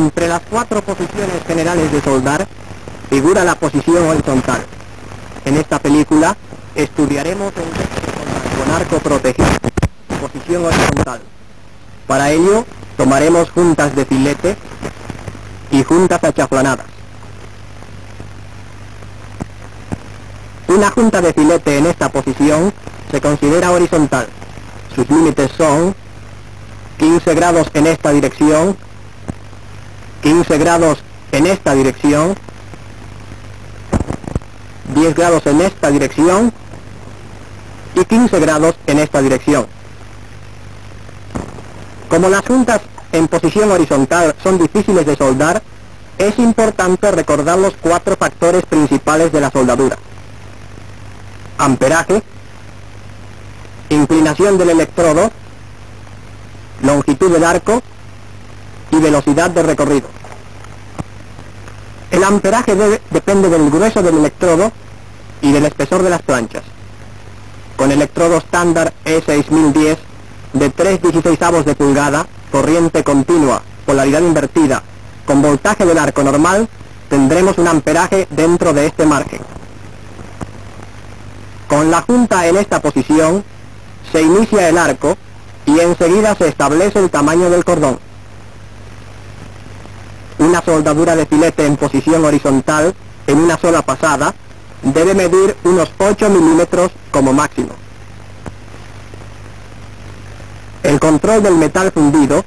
Entre las 4 posiciones generales de soldar, figura la posición horizontal. En esta película, estudiaremos el método de soldar con arco protegido, posición horizontal. Para ello, tomaremos juntas de filete y juntas achaflanadas. Una junta de filete en esta posición se considera horizontal. Sus límites son 15 grados en esta dirección, 15 grados en esta dirección, 10 grados en esta dirección y 15 grados en esta dirección. Como las juntas en posición horizontal son difíciles de soldar, es importante recordar los 4 factores principales de la soldadura: amperaje, inclinación del electrodo, longitud del arco y velocidad de recorrido. El amperaje depende del grueso del electrodo y del espesor de las planchas. Con electrodo estándar E6010 de 3/16 de pulgada, corriente continua, polaridad invertida, con voltaje del arco normal, tendremos un amperaje dentro de este margen. Con la junta en esta posición, se inicia el arco y enseguida se establece el tamaño del cordón. Una soldadura de filete en posición horizontal, en una sola pasada, debe medir unos 8 milímetros como máximo. El control del metal fundido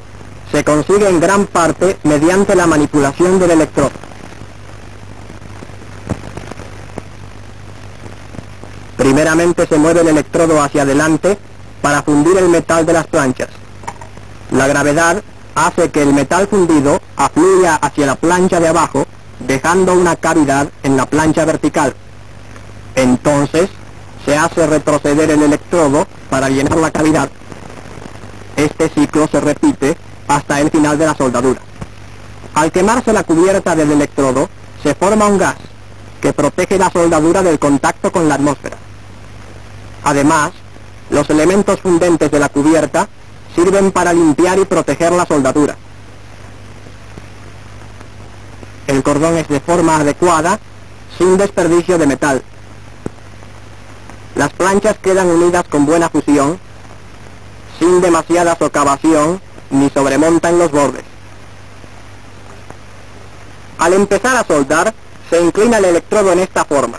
se consigue en gran parte mediante la manipulación del electrodo. Primeramente se mueve el electrodo hacia adelante para fundir el metal de las planchas. La gravedad hace que el metal fundido afluya hacia la plancha de abajo, dejando una cavidad en la plancha vertical. Entonces, se hace retroceder el electrodo para llenar la cavidad. Este ciclo se repite hasta el final de la soldadura. Al quemarse la cubierta del electrodo, se forma un gas que protege la soldadura del contacto con la atmósfera. Además, los elementos fundentes de la cubierta sirven para limpiar y proteger la soldadura. El cordón es de forma adecuada, sin desperdicio de metal. Las planchas quedan unidas con buena fusión, sin demasiada socavación ni sobremonta en los bordes. Al empezar a soldar, se inclina el electrodo en esta forma.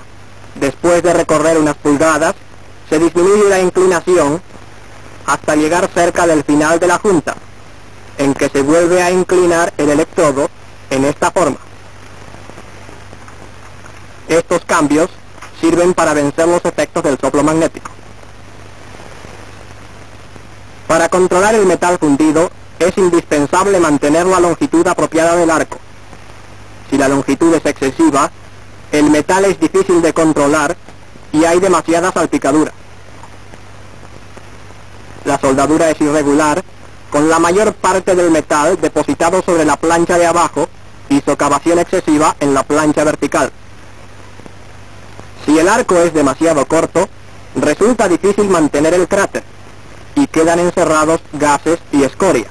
Después de recorrer unas pulgadas, se disminuye la inclinación hasta llegar cerca del final de la junta, en que se vuelve a inclinar el electrodo en esta forma. Estos cambios sirven para vencer los efectos del soplo magnético. Para controlar el metal fundido, es indispensable mantener la longitud apropiada del arco. Si la longitud es excesiva, el metal es difícil de controlar y hay demasiada salpicadura. La soldadura es irregular, con la mayor parte del metal depositado sobre la plancha de abajo y socavación excesiva en la plancha vertical. Si el arco es demasiado corto, resulta difícil mantener el cráter y quedan encerrados gases y escoria.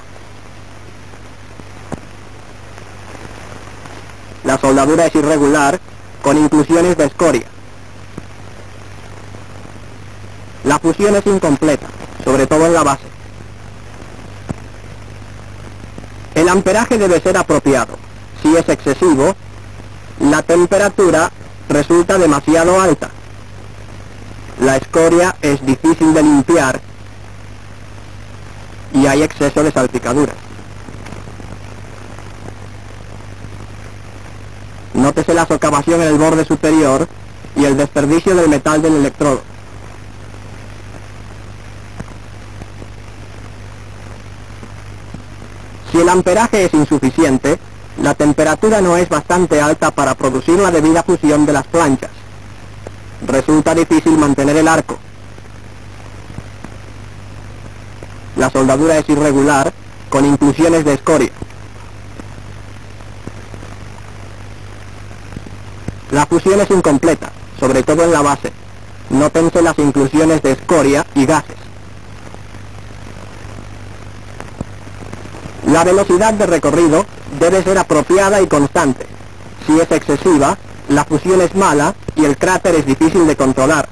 La soldadura es irregular, con inclusiones de escoria. La fusión es incompleta, sobre todo en la base. El amperaje debe ser apropiado. Si es excesivo, la temperatura resulta demasiado alta. La escoria es difícil de limpiar y hay exceso de salpicaduras. Nótese la socavación en el borde superior y el desperdicio del metal del electrodo. Si el amperaje es insuficiente, la temperatura no es bastante alta para producir la debida fusión de las planchas. Resulta difícil mantener el arco. La soldadura es irregular, con inclusiones de escoria. La fusión es incompleta, sobre todo en la base. Nótense las inclusiones de escoria y gases. La velocidad de recorrido debe ser apropiada y constante. Si es excesiva, la fusión es mala y el cráter es difícil de controlar.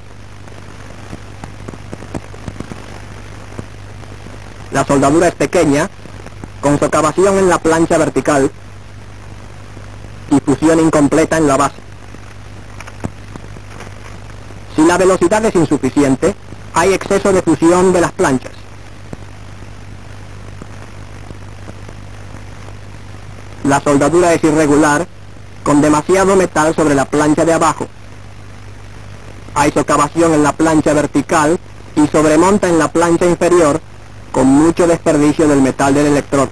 La soldadura es pequeña, con socavación en la plancha vertical y fusión incompleta en la base. Si la velocidad es insuficiente, hay exceso de fusión de las planchas. La soldadura es irregular, con demasiado metal sobre la plancha de abajo. Hay socavación en la plancha vertical y sobremonta en la plancha inferior, con mucho desperdicio del metal del electrodo.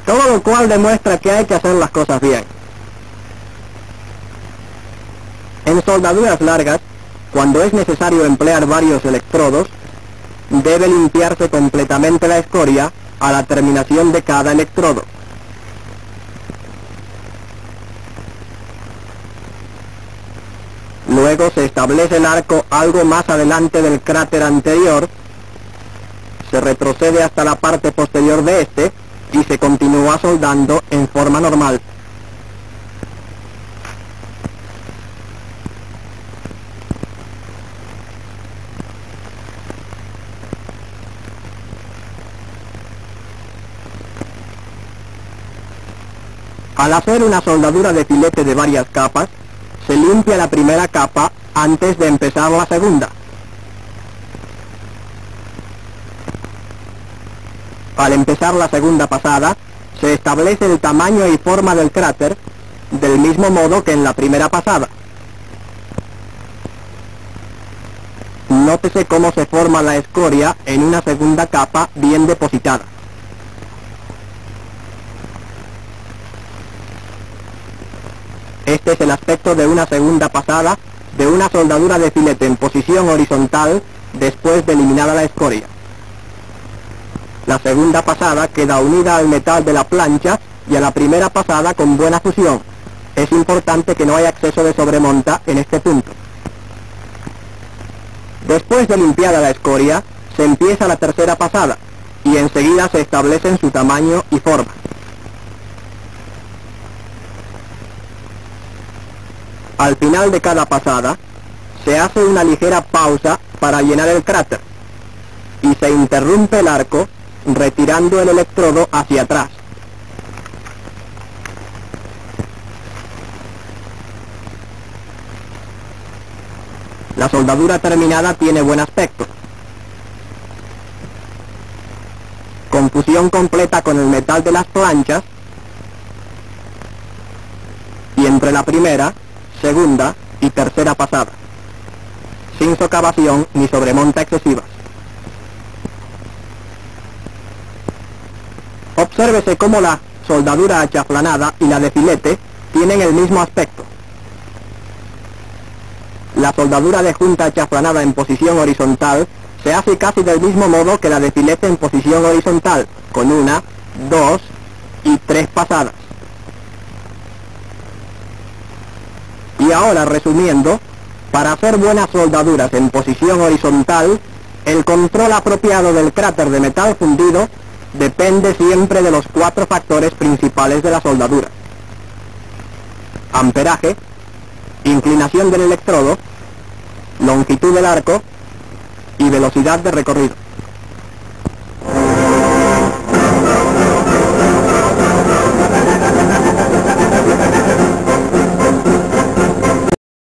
Todo lo cual demuestra que hay que hacer las cosas bien. En soldaduras largas, cuando es necesario emplear varios electrodos, debe limpiarse completamente la escoria a la terminación de cada electrodo. Luego se establece el arco algo más adelante del cráter anterior, se retrocede hasta la parte posterior de este y se continúa soldando en forma normal. Al hacer una soldadura de filete de varias capas, se limpia la primera capa antes de empezar la segunda. Al empezar la segunda pasada, se establece el tamaño y forma del cráter, del mismo modo que en la primera pasada. Nótese cómo se forma la escoria en una segunda capa bien depositada. Este es el aspecto de una segunda pasada de una soldadura de filete en posición horizontal después de eliminada la escoria. La segunda pasada queda unida al metal de la plancha y a la primera pasada con buena fusión. Es importante que no haya exceso de sobremonta en este punto. Después de limpiada la escoria, se empieza la tercera pasada y enseguida se establecen su tamaño y forma. Al final de cada pasada, se hace una ligera pausa para llenar el cráter y se interrumpe el arco retirando el electrodo hacia atrás. La soldadura terminada tiene buen aspecto. Con fusión completa con el metal de las planchas y entre la primera, segunda y tercera pasada, sin socavación ni sobremonta excesivas. Obsérvese cómo la soldadura achaflanada y la de filete tienen el mismo aspecto. La soldadura de junta achaflanada en posición horizontal se hace casi del mismo modo que la de filete en posición horizontal, con una, dos y tres pasadas. Y ahora, resumiendo, para hacer buenas soldaduras en posición horizontal, el control apropiado del cráter de metal fundido depende siempre de los 4 factores principales de la soldadura: amperaje, inclinación del electrodo, longitud del arco y velocidad de recorrido.